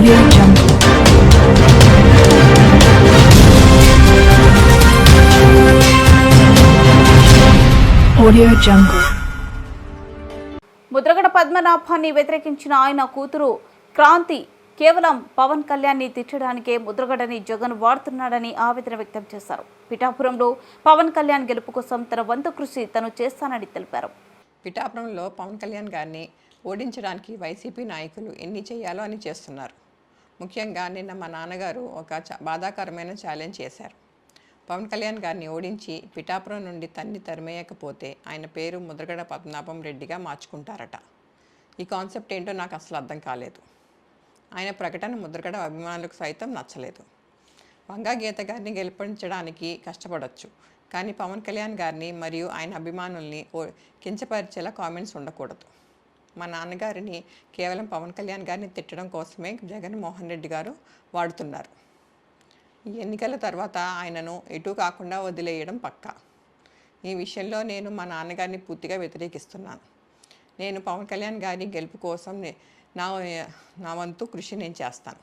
Audio Jungle. Audio Jungle. Mudragada పద్మనాభాన్ని వ్యతిరేకించిన ఆయన కూతురు క్రాంతి కేవలం పవన్ కళ్యాణ్ని తిట్టడానికే ముద్రగడని జగన్ వాడుతున్నాడని ఆవేదన వ్యక్తం చేశారు. పిఠాపురంలో పవన్ కళ్యాణ్ గెలుపు కోసం తన వంతు కృషి తను చేస్తానని తెలిపారు. పిఠాపురంలో పవన్ కళ్యాణ్ గారిని ఓడించడానికి వైసీపీ నాయకులు ఎన్ని చేయాలో అని చేస్తున్నారు. ముఖ్యంగా నిన్న మా నాన్నగారు ఒక బాధాకరమైన ఛాలెంజ్ చేశారు. పవన్ కళ్యాణ్ గారిని ఓడించి పిఠాపురం నుండి తరిమేయకపోతే ఆయన పేరు ముద్రగడ పద్మనాభం రెడ్డిగా మార్చుకుంటారట. ఈ కాన్సెప్ట్ ఏంటో నాకు అసలు అర్థం కాలేదు. ఆయన ప్రకటన ముద్రగడ అభిమానులకు సైతం నచ్చలేదు. వంగా గీత గారిని గెలిపించడానికి కష్టపడవచ్చు, కానీ పవన్ కళ్యాణ్ గారిని మరియు ఆయన అభిమానుల్ని కించపరిచేలా కామెంట్స్ ఉండకూడదు. మా నాన్నగారిని కేవలం పవన్ కళ్యాణ్ గారిని తిట్టడం కోసమే జగన్మోహన్ రెడ్డి గారు వాడుతున్నారు. ఈ ఎన్నికల తర్వాత ఆయనను ఎటు కాకుండా వదిలేయడం పక్కా. ఈ విషయంలో నేను మా నాన్నగారిని పూర్తిగా వ్యతిరేకిస్తున్నాను. నేను పవన్ కళ్యాణ్ గారి గెలుపు కోసం నా వంతు కృషి నేను చేస్తాను.